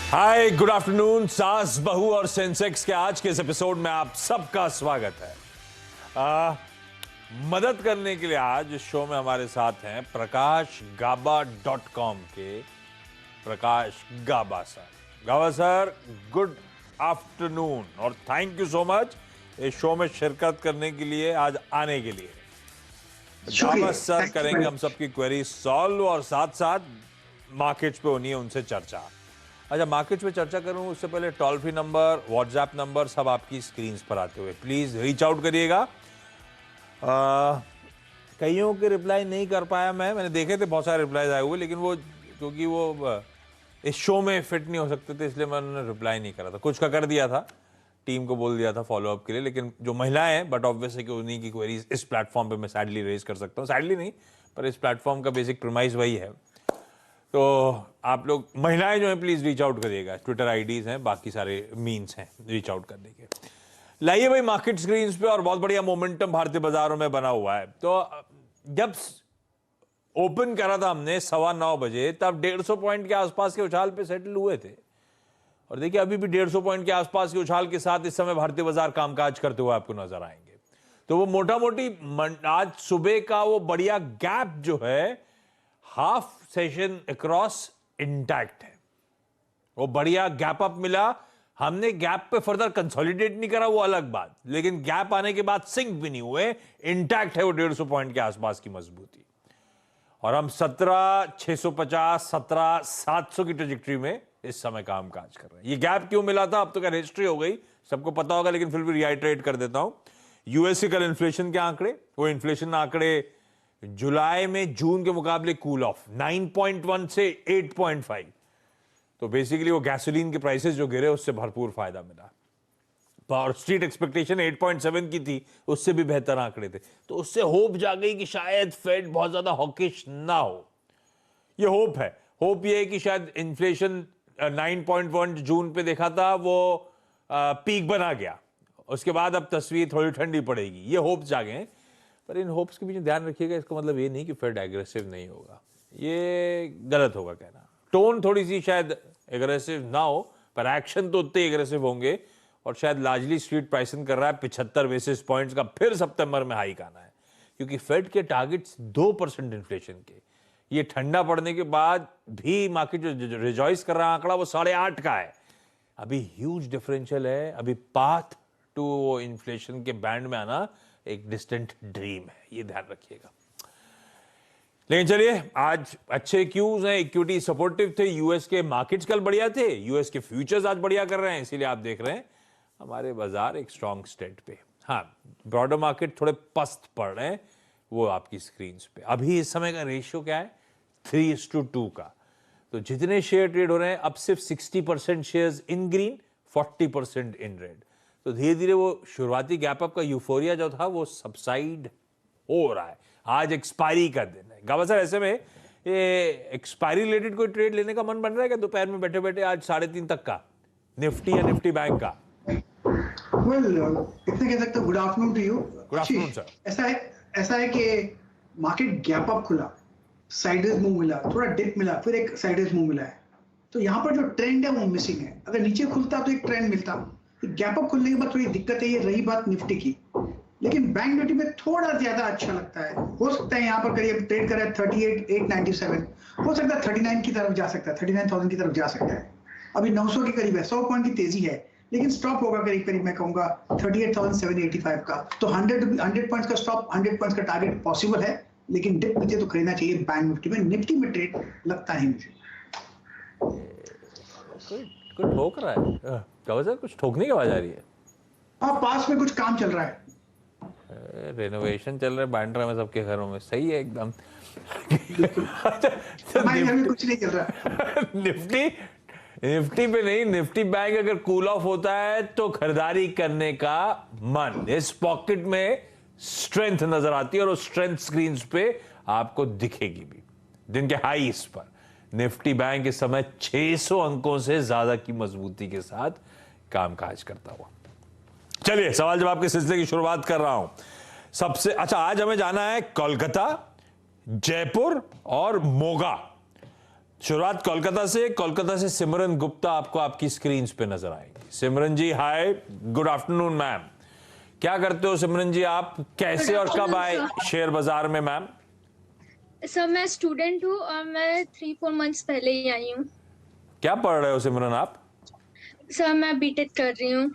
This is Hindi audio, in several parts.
हाय, गुड आफ्टरनून। सास बहू और सेंसेक्स के आज के इस एपिसोड में आप सबका स्वागत है। मदद करने के लिए आज इस शो में हमारे साथ हैं प्रकाशगाबा.com के प्रकाश गाबा सर। गाबा सर, गुड आफ्टरनून और थैंक यू सो मच इस शो में शिरकत करने के लिए, आज आने के लिए। गाबा सर करेंगे हम सबकी क्वेरी सॉल्व और साथ साथ मार्केट्स पे होनी है उनसे चर्चा। अच्छा, मार्केट्स पे चर्चा करूं उससे पहले toll free number, WhatsApp number सब आपकी स्क्रीन्स पर आते हुए प्लीज रीच आउट करिएगा। कईयों के रिप्लाई नहीं कर पाया मैंने देखे थे बहुत सारे रिप्लाईज आए हुए, लेकिन वो क्योंकि वो इस शो में फिट नहीं हो सकते थे इसलिए मैंने रिप्लाई नहीं करा था। कुछ का कर दिया था, टीम को बोल दिया था फॉलोअप के लिए, लेकिन जो महिलाएं हैं बट ऑब्वियसली कि उन्हीं की क्वेरीज इस प्लेटफॉर्म पे मैं सैडली रेज कर सकता हूँ। सैडली नहीं, पर इस प्लेटफॉर्म का बेसिक प्रीमाइस वही है। तो आप लोग महिलाएं जो हैं प्लीज रीच आउट करिएगा। ट्विटर आईडीज हैं, बाकी सारे मीन्स हैं रीच आउट करने के। लाइए भाई मार्केट स्क्रीन्स पे, और बहुत बढ़िया मोमेंटम भारतीय बाजारों में बना हुआ है। तो जब ओपन करा था हमने 9:15 बजे, तब 150 पॉइंट के आसपास के उछाल पे सेटल हुए थे, और देखिए अभी भी 150 पॉइंट के आसपास के उछाल के साथ इस समय भारतीय बाजार कामकाज करते हुए आपको नजर आएंगे। तो वो मोटा मोटी आज सुबह का वो बढ़िया गैप जो है हाफ सेशन अक्रॉस इंटैक्ट है। वो बढ़िया गैप अप मिला, हमने गैप पे फर्दर कंसोलिडेट नहीं करा वो अलग बात, लेकिन गैप आने के बाद सिंक भी नहीं हुए, इंटैक्ट है वो 150 पॉइंट के आसपास की मजबूती। और हम 17,650 17,700 की ट्रेजेक्टरी में इस समय कामकाज कर रहे हैं। ये गैप क्यों मिला था अब तो क्या हिस्ट्री हो गई, सबको पता होगा, लेकिन फिर भी रिआइटरेट कर देता हूं। यूएस के कल इन्फ्लेशन के आंकड़े, वो इन्फ्लेशन आंकड़े जुलाई में जून के मुकाबले कूल ऑफ 9.1 से 8.5। तो बेसिकली वो गैसोलीन के प्राइसेस जो गिरे उससे भरपूर फायदा मिला। और स्ट्रीट एक्सपेक्टेशन 8.7 की थी, उससे भी बेहतर आंकड़े थे। तो उससे होप जा गई कि शायद फेड बहुत ज्यादा हॉकिश ना हो। ये होप है। होप ये है कि शायद इन्फ्लेशन 9.1 जून पे देखा था वो पीक बना गया, उसके बाद अब तस्वीर थोड़ी ठंडी पड़ेगी। ये होप्स जागे हैं, पर इन होप्स के पीछे ध्यान रखिएगा, इसका मतलब ये नहीं कि फेड एग्रेसिव नहीं होगा, ये गलत होगा कहना। टोन थोड़ी सी शायद एग्रेसिव ना हो, पर एक्शन तो उतने एग्रेसिव होंगे। और शायद लार्जली स्ट्रीट प्राइसिंग कर रहा है 75 बेसिस पॉइंट्स का फिर सितंबर में हाइक आना है, क्योंकि फेड के टारगेट्स 2% इन्फ्लेशन के। ये ठंडा पड़ने के बाद भी मार्केट जो रिजॉइस कर रहा है आंकड़ा वो 8.5 का है। अभी ह्यूज डिफरेंशियल है, अभी पाथ टू इन्फ्लेशन के बैंड में आना एक डिस्टेंट ड्रीम है, ये ध्यान रखिएगा। लेकिन चलिए, आज अच्छे क्यूज हैं, इक्विटी सपोर्टिव थे, यूएस के मार्केट्स कल बढ़िया थे, यूएस के फ्यूचर्स आज बढ़िया कर रहे हैं, इसीलिए आप देख रहे हैं हमारे बाजार एक स्ट्रॉन्ग स्टेट पे। हाँ, ब्रॉडर मार्केट थोड़े पस्त पड़ रहे हैं, वो आपकी स्क्रीन पे। अभी इस समय का रेशियो क्या है? 3:2 का। तो जितने शेयर ट्रेड हो रहे हैं अब सिर्फ 60% shares in green, 40% in red. तो धीरे धीरे वो शुरुआती गैप अप का यूफोरिया जो था वो सबसाइड हो रहा है। आज एक्सपायरी का दिन है। गाबा सर, ऐसे में ये एक्सपायरी रिलेटेड कोई ट्रेड लेने का मन बन रहा है क्या दोपहर में बैठे बैठे? आज 3:30 तक का निफ्टी या निफ्टी बैंक का? इतने कह सकते हो। Good afternoon to you. Good afternoon sir. ऐसा है कि मार्केट गैप अप खुला, साइडवेज मूव मिला, थोड़ा डिप मिला, फिर एक साइडवेज मूव मिला है। तो यहाँ पर जो ट्रेंड है वो मिसिंग है। अगर नीचे खुलता तो एक ट्रेंड मिलता। गैप अप खुलने के बाद थोड़ी दिक्कत है, ये रही बात निफ्टी की। लेकिन बैंक निफ्टी में थोड़ा ज्यादा अच्छा लगता है। हो सकता है यहाँ पर करीब ट्रेड करे 38,897, हो सकता है 39 की तरफ जा सकता है, 39,000 की तरफ जा सकता है। अभी 900 के करीब है, 100 पॉइंट की तेजी है, लेकिन स्टॉप होगा करीब करीब मैं कहूंगा 38,785 का। तो 100 पॉइंट्स का स्टॉप, 100 पॉइंट्स का टारगेट पॉसिबल है, लेकिन डिप नीचे तो खरीदना चाहिए बैंक निफ्टी में। निफ्टी में ट्रेड लगता है मुझे कुछ ठोक रहा है। गाबा सर, कुछ ठोकने की आवाज आ रही है? हाँ, पास में कुछ काम चल रहा है, रेनोवेशन चल रहा है बांद्रा में सबके घरों में। सही है एकदम। हमारे घर में कुछ नहीं चल रहा। निफ्टी पे नहीं, निफ्टी बैंक अगर कूल ऑफ होता है तो खरीदारी करने का मन, इस पॉकेट में स्ट्रेंथ नजर आती है, और वो स्ट्रेंथ स्क्रीन्स पे आपको दिखेगी भी दिन के हाईस पर। निफ्टी बैंक इस समय 600 अंकों से ज्यादा की मजबूती के साथ कामकाज करता हुआ। चलिए, सवाल जवाब के सिलसिले की शुरुआत कर रहा हूं। सबसे अच्छा, आज हमें जाना है कोलकाता, जयपुर और मोगा। शुरुआत कोलकाता से सिमरन गुप्ता आपको आपकी स्क्रीन पे नजर आएगी। सिमरन जी हाय, गुड आफ्टरनून मैम। क्या करते हो सिमरन जी आप? कैसे और कब आए शेयर बाजार में मैम? सर मैं स्टूडेंट हूँ और मैं 3-4 मंथ्स पहले ही आई हूँ। क्या पढ़ रहे हो सिमरन आप? सर मैं बीटेक कर रही हूँ।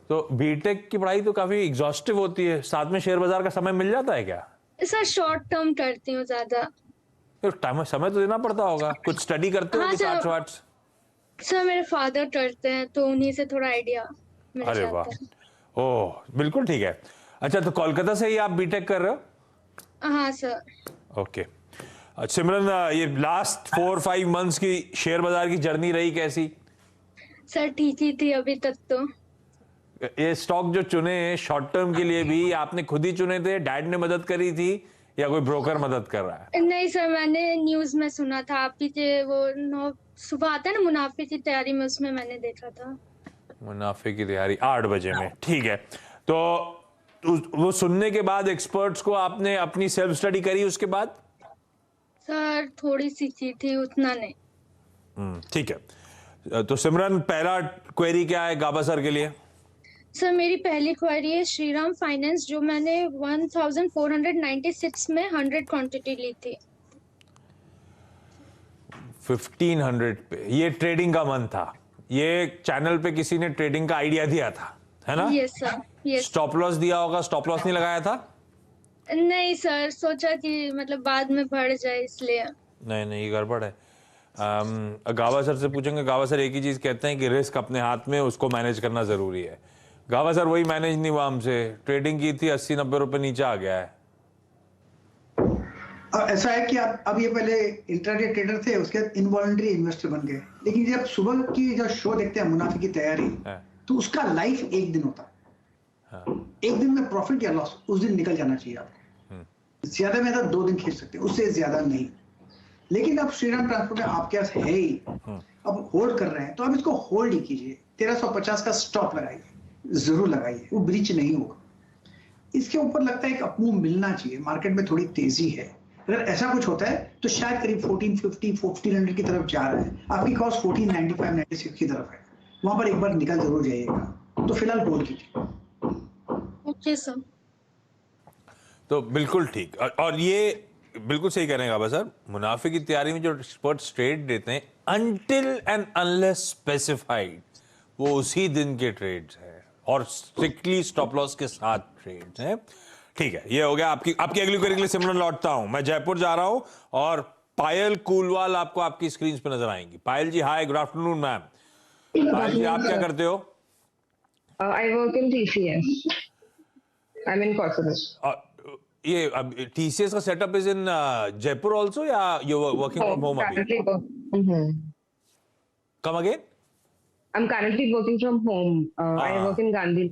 तो बीटेक की पढ़ाई तो काफी एग्जॉस्टिव होती है, साथ में शेयर बाजार का समय मिल जाता है क्या? सर शॉर्ट टर्म करती हूँ ज्यादा। फिर टाइम समय तो देना पड़ता होगा, कुछ स्टडी करते हो हाँ कुछ सर। आर्ट्स वार्ट्स? सर मेरे फादर करते हैं तो उन्हीं से थोड़ा आइडिया मिल अरे जाता वाह, है। ओह बिल्कुल ठीक है। अच्छा, तो कोलकाता से ही आप बीटेक कर रहे हो? हाँ सर। ओके। सिमरन, ये लास्ट 4-5 मंथ्स की शेयर बाजार की जर्नी रही कैसी? सर ठीक ही थी अभी तक तो। ये स्टॉक जो चुने शॉर्ट टर्म के लिए भी आपने खुद ही चुने थे, डैड ने मदद करी थी या कोई ब्रोकर मदद कर रहा है? नहीं सर, मैंने न्यूज में सुना था आप ही के वो सुबह आता है ना मुनाफे की तैयारी में, उसमें मैंने देखा था। मुनाफे की तैयारी 8 बजे में, ठीक है। तो वो सुनने के बाद एक्सपर्ट्स को आपने अपनी सेल्फ स्टडी करी उसके बाद? सर थोड़ी सी की थी, उतना नहीं। ठीक है। तो सिमरन, पहला क्वेरी क्या है गाबा सर के लिए? सर मेरी पहली क्वेरी है श्रीराम फाइनेंस, जो मैंने 1496 में 100 क्वांटिटी ली थी। 1500 पे ये ट्रेडिंग का मन था, ये चैनल पे किसी ने ट्रेडिंग का आइडिया दिया था, है ना? Yes sir, yes. Stop loss दिया होगा, स्टॉप लॉस नहीं लगाया था? नहीं सर, सोचा कि मतलब बाद में बढ़ जाए इसलिए। नहीं नहीं, ये गड़बड़ है। गावा सर से पूछेंगे, गावा सर एक ही चीज कहते हैं कि रिस्क अपने हाथ में, उसको मैनेज करना जरूरी है। गावा सर वही मैनेज नहीं हुआ हमसे, ट्रेडिंग की थी 80-90 रुपए नीचे आ गया है। ऐसा है कि आप अब ये पहले इंट्राडे ट्रेडर थे, उसके बाद इनवॉलंटरी इन्वेस्टर बन गए, लेकिन जब सुबह की जो शो देखते हैं मुनाफे की तैयारी, तो उसका लाइफ एक दिन होता है। एक दिन में प्रॉफिट या लॉस उस दिन निकल जाना चाहिए आपको। ज्यादा में ज्यादा 2 दिन खींच सकते हैं, उससे ज्यादा नहीं। लेकिन अब श्रीराम ट्रांसपोर्ट में आपके पास है ही, अब होल्ड कर रहे हैं तो आप इसको होल्ड ही कीजिए। 1350 का स्टॉप लगाइए, जरूर लगाइए, वो ब्रीच नहीं होगा। इसके ऊपर लगता है एक अपमूव मिलना चाहिए, मार्केट में थोड़ी तेजी है। अगर ऐसा कुछ होता है तो शायद करीब 1450 1400 की तरफ जा रहा है, आपकी कॉस्ट 1495 96 की तरफ है, वहां पर एक बार निकल जरूर जाइएगा। तो फिलहाल होल्ड कीजिए। Okay sir. तो बिल्कुल ठीक, और ये बिल्कुल सही कह रहे हैं गाबा सर। मुनाफे की तैयारी में जो एक्सपर्ट्स ट्रेड देते हैं, अनटिल एंड अनलेस स्पेसिफाइड, वो उसी दिन के ट्रेड्स हैं और स्ट्रिक्टली स्टॉप लॉस के साथ ट्रेड्स हैं। ठीक है, ये हो गया। आपकी अगली क्वेरी के लिए सिमरन लौटता हूं, मैं जयपुर जा रहा हूं और पायल कूलवाल आपको आपकी स्क्रीन पे नजर आएंगी। पायल जी हाय, गुड आफ्टरनून मैम। पायल जी आप क्या करते हो? I work in TCS. I'm in Kosovo. ये अब टीसीएस का setup is in Jaipur also, या यू वर्किंग फ्रॉम होम अभी? Currently, come again? I'm currently working from home. I work in Gandhi.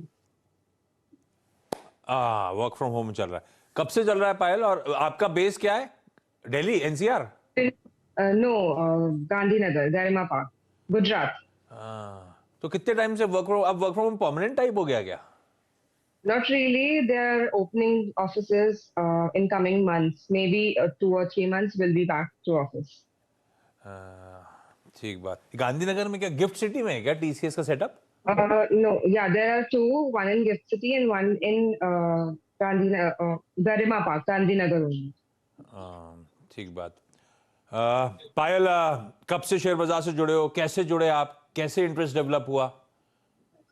Work from home चल रहा है। कब से चल रहा है पायल, और आपका बेस क्या है? Delhi, NCR? No, Gandhinagar, Garima Park, Gujarat. तो कितने टाइम से work from home permanent type हो गया क्या? Not really. They're opening offices in coming months. Maybe 2 or 3 months we'll be back to office. ठीक बात। गांधीनगर में क्या गिफ्ट सिटी में है क्या टीसीएस का setup? No, yeah, there are 2, one in Gift City and one in Garima Park, Gandhinagar only. ठीक बात। पायल, कब से शेयर बाजार से जुड़े हो, कैसे जुड़े आप, कैसे इंटरेस्ट डेवलप हुआ?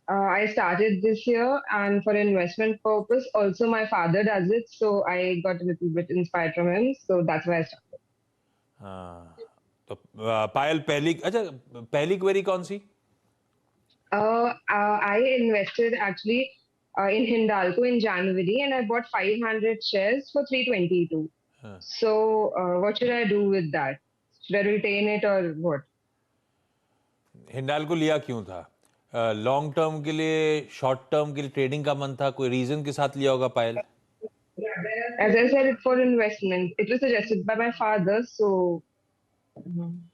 I started this year, and for investment purpose. Also, my father does it, so I got a little bit inspired from him. So that's why I started. तो पायल, पहली क्वेरी कौन सी? I invested actually in Hindalco in January, and I bought 500 shares for 322. So, what should I do with that? Should I retain it or what? Hindalco लिया क्यों था? लॉन्ग टर्म के लिए, शॉर्ट टर्म के लिए ट्रेडिंग का मन था, कोई रीजन के साथ लिया होगा पायल? As I said, it's for investment. It was suggested by my father, so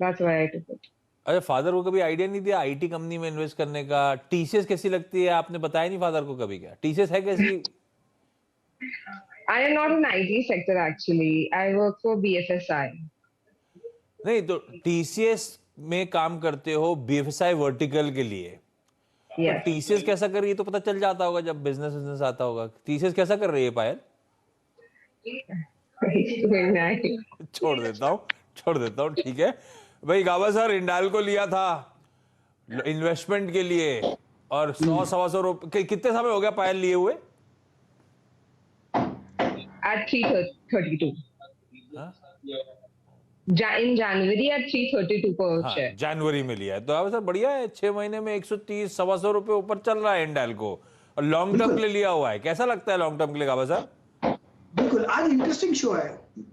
that's why I took it. अरे फादर को कभी आइडिया नहीं दिया आईटी कंपनी में इन्वेस्ट करने का? टीसीएस कैसी लगती है आपने बताया नहीं फादर को कभी? क्या टीसीएस है कैसी? I am not in IT sector actually. I work for BFSI. नहीं तो TCS में काम करते हो BFSI वर्टिकल के लिए, Yes. TCS कैसा कर रही है तो पता चल जाता होगा जब बिजनेस आता होगा। TCS कैसा कर रही है पायल? नहीं। छोड़ देता हूँ, ठीक है भाई। गावस्कर हिंडाल्को लिया था इन्वेस्टमेंट के लिए और 100-125 रुपए, कितने समय हो गया पायल लिए हुए? At 332. हाँ? In January at 332 per हाँ, share. जनवरी में लिया है तो गावस्कर बढ़िया है। 6 महीने में 130-125 रुपए ऊपर चल रहा है हिंडाल्को और लॉन्ग टर्म के लिए लिया हुआ है। कैसा लगता है लॉन्ग टर्म के लिए गावस्कर? बिल्कुल, आज इंटरेस्टिंग शो है।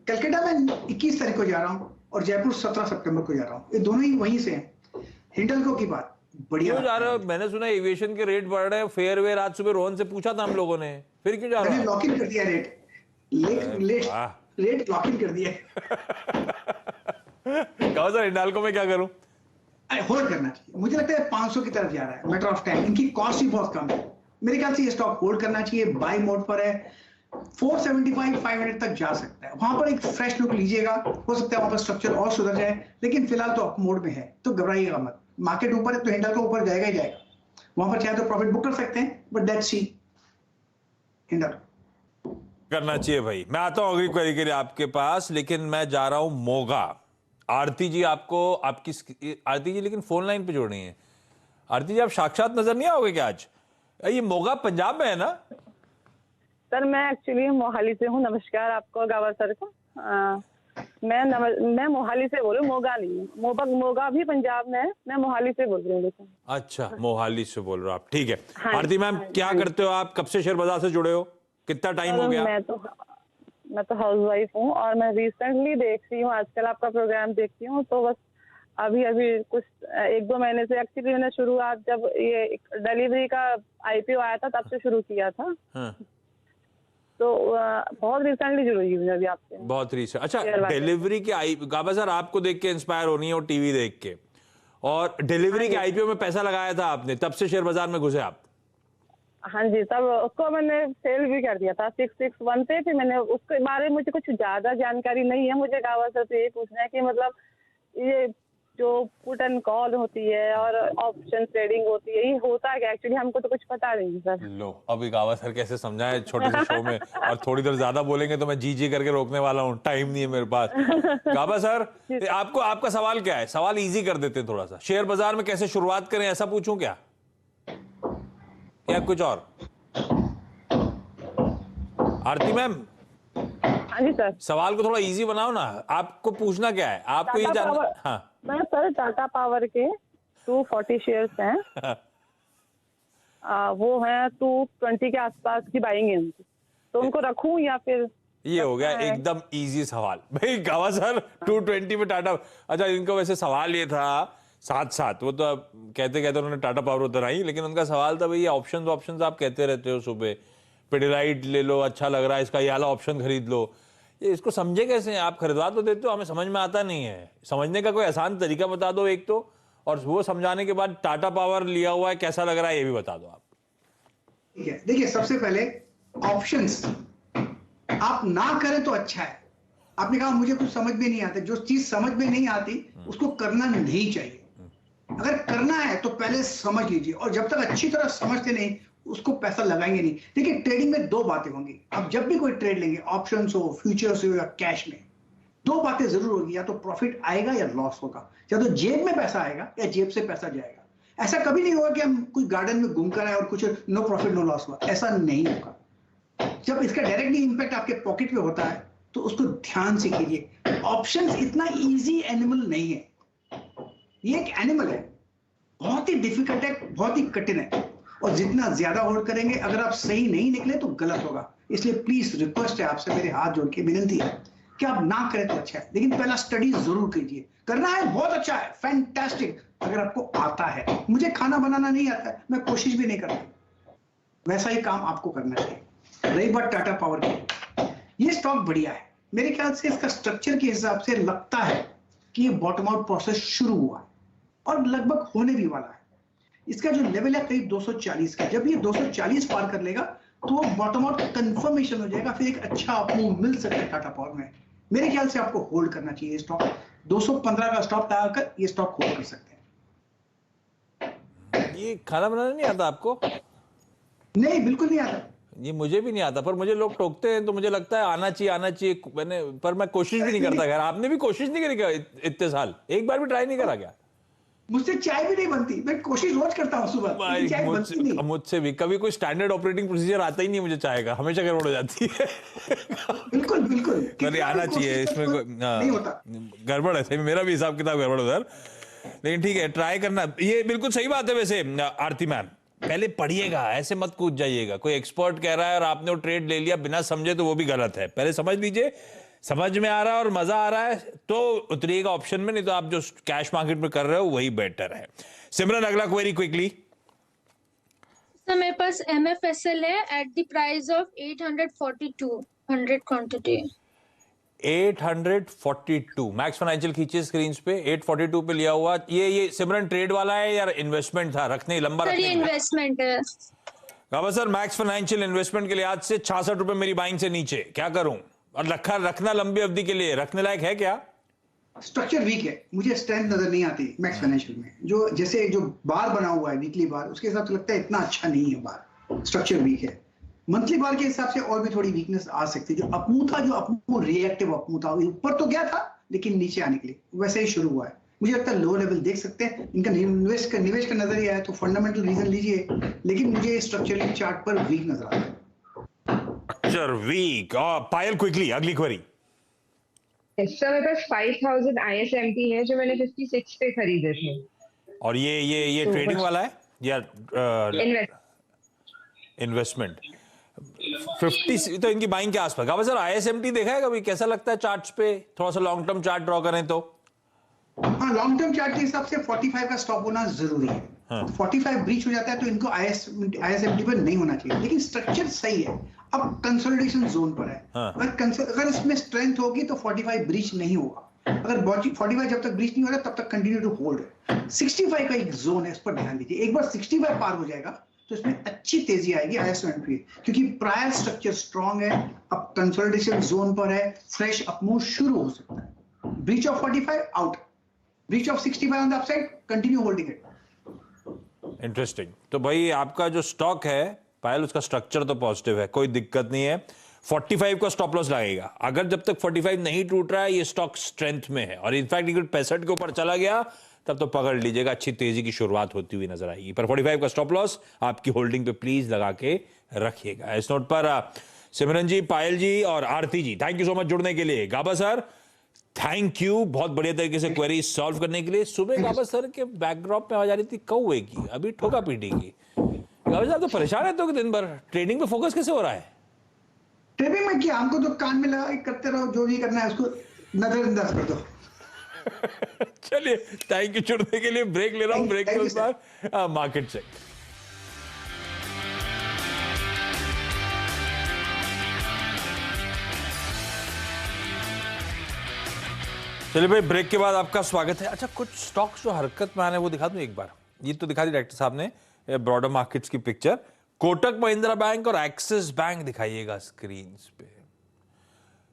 कलकत्ता में 21 तारीख को जा रहा हूँ और जयपुर 17 सितंबर को जा रहा हूँ। ये दोनों ही वहीं से हैं। हिंडाल्को की बात बढ़िया। क्यों जा रहे हो? मैंने सुना एविएशन के रेट बढ़ रहे हैं। फेयरवेयर आज सुबह रोहन से पूछा था हम लोगों ने, फिर क्यों जा रहे मैंने हो? लॉक इन कर दिया रेट लॉक इन कर दिया है। गावस्कर हिंडाल्को में क्या करूं? होल्ड करना चाहिए। मुझे लगता है 500 की तरफ जा रहा है, मैटर ऑफ टाइम। इनकी कॉस्ट ही बहुत कम है, मेरे ख्याल से ये स्टॉक होल्ड करना चाहिए। बाय मोड पर है, 475-500 तक जा सकता है। वहां पर एक फ्रेश लुक लीजिएगा, हो सकता है वहां पर स्ट्रक्चर और सुधर जाए, लेकिन फिलहाल तो अप मोड में है, तो घबराइएगा मत। मार्केट ऊपर है तो हिंडाल्को ऊपर जाएगा ही जाएगा। वहां पर चाहे तो प्रॉफिट बुक कर सकते हैं, बट लेट्स सी हिंडाल्को करना चाहिए भाई। मैं आता हूं अगली क्वेरी के लिए आपके पास, लेकिन मैं जा रहा हूं मोगा। आरती जी आरती जी लेकिन फोन लाइन पे जोड़ रही हैं। आरती जी आप साक्षात नजर नहीं आओगे क्या आज? ये मोगा पंजाब में है ना? सर मैं एक्चुअली मोहाली से हूँ। नमस्कार आपको गावस्कर को। मैं मोहाली से बोल रही हूँ, मोगा नहीं। मोगा भी पंजाब में है, मैं मोहाली से बोल रही हूँ। लेकिन अच्छा, मोहाली से बोल रहे हो आप, ठीक है। हाँ, आरती मैम क्या करते हो आप? कब से शेयर बाजार से जुड़े हो? कितना टाइम हो गया? मैं तो हाउसवाइफ हूँ और मैं रिसेंटली देख रही हूँ, आजकल आपका प्रोग्राम देखती हूँ, तो बस अभी कुछ 1-2 महीने से एक्चुअली मैंने शुरुआत जब ये डिलीवरी का IPO आया था तब से शुरू किया था। हाँ। तो बहुत रिसेंटली जुड़ी हुई अभी आपसे। बहुत रिसेंट। अच्छा, डिलीवरी के गावस्कर आपको देख के इंस्पायर होनी है और टीवी देख के, और डिलीवरी के IPO में पैसा लगाया था आपने, तब से शेयर बाजार में घुसे आप? हाँ जी, तब उसको मैंने सेल भी कर दिया था 661 पे। फिर मैंने उसके बारे में मुझे कुछ ज्यादा जानकारी नहीं है। मुझे गावस्कर से ये पूछना है कि मतलब ये जो पुट एंड कॉल होती है और ऑप्शन ट्रेडिंग होती है, ये होता क्या एक्चुअली? हमको तो कुछ पता नहीं है सर। लो, अभी गावस्कर कैसे समझाए छोटे से शो में, और थोड़ी देर ज्यादा बोलेंगे तो मैं जी करके रोकने वाला हूँ, टाइम नहीं है मेरे पास। गावस्कर आपका सवाल क्या है? सवाल इजी कर देते हैं थोड़ा सा। शेयर बाजार में कैसे शुरुआत करें ऐसा पूछूं क्या, या कुछ और? आरती मैम, हाँ जी सर। सवाल को थोड़ा इजी बनाओ ना। आपको पूछना क्या है? आपको ये जानना। हाँ मैं सर टाटा पावर के 240 शेयर्स हैं। वो हैं 220 के आसपास की बाइंग है उनकी, तो उनको रखूं या फिर? ये हो गया एकदम इजी सवाल भाई। गावस्कर 220 में टाटा। अच्छा, इनको वैसे सवाल ये था साथ वो तो कहते उन्होंने टाटा पावर उधर आई, लेकिन उनका सवाल था भाई ऑप्शंस आप कहते रहते हो सुबह, पिडिलाइट ले लो, अच्छा लग रहा है, इसका ये वाला ऑप्शन खरीद लो। ये इसको समझे कैसे? आप खरीदवा तो देते हो, हमें समझ में आता नहीं है। समझने का कोई आसान तरीका बता दो एक तो, और वो समझाने के बाद टाटा पावर लिया हुआ है कैसा लग रहा है ये भी बता दो आप। ठीक है, देखिए सबसे पहले ऑप्शंस आप ना करें तो अच्छा है। आपने कहा मुझे कुछ समझ में नहीं आता, जो चीज समझ में नहीं आती उसको करना नहीं चाहिए। अगर करना है तो पहले समझ लीजिए, और जब तक अच्छी तरह समझते नहीं उसको पैसा लगाएंगे नहीं। देखिए ट्रेडिंग में 2 बातें होंगी। आप जब भी कोई ट्रेड लेंगे, ऑप्शंस हो, फ्यूचर्स हो या कैश में, 2 बातें जरूर होगी, या तो प्रॉफिट आएगा या लॉस होगा, या तो जेब में पैसा आएगा या जेब से पैसा जाएगा। ऐसा कभी नहीं होगा कि हम कोई गार्डन में घूम कर आए और कुछ नो प्रॉफिट नो लॉस हुआ, ऐसा नहीं होगा। जब इसका डायरेक्टली इंपैक्ट आपके पॉकेट में होता है तो उसको ध्यान से कीजिए। ऑप्शंस इतना इजी एनिमल नहीं है, ये एक एनिमल है, बहुत ही डिफिकल्ट है, बहुत ही कठिन है, और जितना ज्यादा होल्ड करेंगे अगर आप सही नहीं निकले तो गलत होगा। इसलिए प्लीज रिक्वेस्ट है आपसे, मेरे हाथ जोड़ के विनती है कि आप ना करें तो अच्छा है, लेकिन पहला स्टडी जरूर कीजिए। करना है बहुत अच्छा है, फैंटास्टिक, अगर आपको आता है। मुझे खाना बनाना नहीं आता है, मैं कोशिश भी नहीं करता, वैसा ही काम आपको करना चाहिए। रही बात टाटा पावर की, ये स्टॉक बढ़िया है। मेरे ख्याल से इसका स्ट्रक्चर के हिसाब से लगता है कि ये बॉटम आउट प्रोसेस शुरू हुआ है और लगभग होने भी वाला है। इसका जो लेवल है करीब 240 का, जब ये 240 पार कर लेगा तो बॉटम आउट कंफर्मेशन हो जाएगा, फिर एक अच्छा मूव मिल सकता है टाटा पावर में। मेरे ख्याल से आपको होल्ड करना चाहिए स्टॉक। 215 का स्टॉप लगाकर ये स्टॉक होल्ड कर सकते हैं। ये खाना बनाना नहीं आता आपको? नहीं, बिल्कुल नहीं आता। ये मुझे भी नहीं आता, पर मुझे लोग टोकते हैं तो मुझे लगता है आना चाहिए। पर मैं कोशिश भी नहीं करता। खैर, आपने भी कोशिश नहीं करी क्या इतने साल? एक बार भी ट्राई नहीं करा क्या? मुझसे चाय भी नहीं बनती, मैं कोशिश रोज करता हूँ सुबह, लेकिन चाय बनती नहीं। मुझसे भी कभी कोई स्टैंडर्ड ऑपरेटिंग प्रोसीजर आता ही नहीं मुझे चाय का, हमेशा गड़बड़ हो जाती है। बिल्कुल बिल्कुल पर आना चाहिए, इसमें कोई नहीं होता। गड़बड़ है, सही मेरा भी हिसाब किताब गड़बड़ उधर। लेकिन ठीक है, ट्राई करना, ये बिल्कुल सही बात है। वैसे आरती मैम, पहले पढ़िएगा, ऐसे मत कूद जाइएगा। कोई एक्सपर्ट कह रहा है और आपने वो ट्रेड ले लिया बिना समझे, तो वो भी गलत है। पहले समझ लीजिए, समझ में आ रहा है और मजा आ रहा है तो उतरिएगा ऑप्शन में, नहीं तो आप जो कैश मार्केट में कर रहे हो वही बेटर है। सिमरन, अगला क्वेरी क्विकली। सर मेरे पास MFSL है at the price of 842 100 quantity. 842 max financial खींचे स्क्रीन पे, 842 पे लिया हुआ। ये सिमरन ट्रेड वाला है या इन्वेस्टमेंट था, रखने लंबा सर रखने ये के लिए? इन्वेस्टमेंट है। बाबा सर, मैक्स फाइनेंशियल इन्वेस्टमेंट के लिहाज से 66 रुपए मेरी बाइंग से नीचे, क्या करूं? और रखना लंबी अवधि के लिए रखने लायक है क्या? स्ट्रक्चर वीक है, मुझे स्ट्रेंथ नजर नहीं आती मैक्स फाइनेंशियल में। जो जैसे जो बार बना हुआ है, वीकली बार, उसके हिसाब से लगता है इतना अच्छा नहीं है बार, स्ट्रक्चर वीक है। मंथली बार के हिसाब से और भी थोड़ी वीकनेस आ सकती है। जो अपमूव था, जो अपमूव रिएक्टिव अपमूव था, ऊपर तो गया था लेकिन नीचे आने के लिए वैसे ही शुरू हुआ है। मुझे लगता है लो लेवल देख सकते हैं। इनका निवेश का नजरिया है तो फंडामेंटल रीजन लीजिए, लेकिन मुझे स्ट्रक्चरली चार्ट पर वीक नजर आता है। वीक। पायल, क्विकली अगली क्वेरी। सर मेरे पास 5000 ISMT है जो मैंने 56 पे खरीदे थे। और ये तो ट्रेडिंग वाला है या इन्वेस्टमेंट? 50 तो इनकी बाइंग के आसपास। गावा सर, ISMT देखा है कभी? कैसा लगता है चार्ट्स पे? थोड़ा सा लॉन्ग टर्म चार्ट ड्रॉ करें तो? हाँ, लॉन्ग टर्म चार्ट के हिसाब से 45 का स्टॉप होना जरूरी है। हाँ। 45 ब्रीच हो जाता है तो इनको ISMT पर नहीं होना चाहिए, लेकिन स्ट्रक्चर सही है। अब कंसोलिडेशन जोन पर है। हाँ। अगर इसमें स्ट्रेंथ होगी तो 45 ब्रीच नहीं होगा। अगर 45 जब तक ब्रीच नहीं हो रहा तब तक कंटिन्यू टू होल्ड है। 65 का एक जोन है, इस पर ध्यान दीजिए। एक बार 65 पार हो जाएगा तो इसमें अच्छी तेजी आएगी ISMT, क्योंकि प्रायर स्ट्रक्चर स्ट्रांग है। अब कंसोलिडेशन जोन पर है, फ्रेश अपमूव शुरू हो सकता है। Breach of 45 out, breach of 65 on the upside, continue holding it. Interesting. तो भाई आपका जो स्टॉक है पायल, उसका स्ट्रक्चर तो पॉजिटिव है, कोई दिक्कत नहीं है। 45 का स्टॉप लॉस लगेगा। अगर जब तक 45 नहीं टूट रहा है, ये स्टॉक स्ट्रेंथ में है। और इनफैक्ट अगर 65 के ऊपर चला गया तब तो पकड़ लीजिएगा, अच्छी तेजी की शुरुआत होती हुई नजर आएगी। पर 45 का स्टॉप लॉस आपकी होल्डिंग पे प्लीज लगा के रखिएगा। इस नोट पर सिमरन जी, पायल जी और आरती जी, थैंक यू सो मच जुड़ने के लिए। गाबा सर, थैंक यू बहुत बढ़िया तरीके से क्वेरी सॉल्व करने के लिए। सुबह गाबा सर के बैकड्रॉप में आवाज आ रही थी कौवे की, अभी ठोका पीटी की। गाबा सर, तो परेशान रहते हो कि दिन भर ट्रेडिंग पे फोकस कैसे हो रहा है? ट्रेडिंग में क्या, हमको तो कान में लगा के करते रहो, जो भी करना है उसको नजरअंदाज कर दो। चलिए, थैंक यू जुड़ने के लिए। ब्रेक ले रहा हूं, ब्रेक के Thank you, उस बार मार्केट चेक। चलिए भाई, ब्रेक के बाद आपका स्वागत है। अच्छा, कुछ स्टॉक्स जो हरकत में आने वो दिखा दूं एक बार। ये तो दिखा दी डायरेक्टर साहब ने, ब्रॉडर मार्केट्स की पिक्चर। कोटक महिंद्रा बैंक और एक्सिस बैंक दिखाइएगा स्क्रीन पे।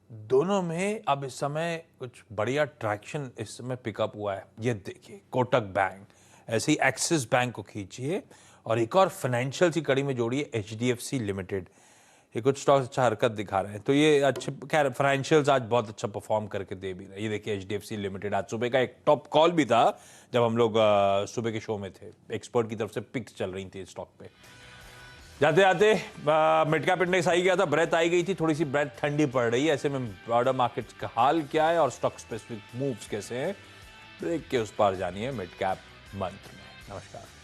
दोनों में अब इस समय कुछ बढ़िया ट्रैक्शन इस समय पिकअप हुआ है। ये देखिए, कोटक बैंक, ऐसे ही एक्सिस बैंक को खींचिए और एक और फाइनेंशियल की कड़ी में जोड़िए HDFC लिमिटेड। ये कुछ स्टॉक्स अच्छा हरकत दिखा रहे हैं, तो ये अच्छे, खैर फाइनेंशियल्स आज बहुत अच्छा परफॉर्म करके दे भी रहे। ये देखिए HDFC लिमिटेड आज सुबह का एक टॉप कॉल भी था जब हम लोग सुबह के शो में थे। एक्सपर्ट की तरफ से पिक्स चल रही थी स्टॉक पे। जाते जाते मिड कैप इंडेक्स आई गया था, ब्रेथ आई गई थी, थोड़ी सी ब्रेथ ठंडी पड़ रही है। ऐसे में ब्रॉडर मार्केट्स का हाल क्या है और स्टॉक स्पेसिफिक मूव्स कैसे हैं, ब्रेक के उस पार जानिए मिड कैप मंथ में। नमस्कार।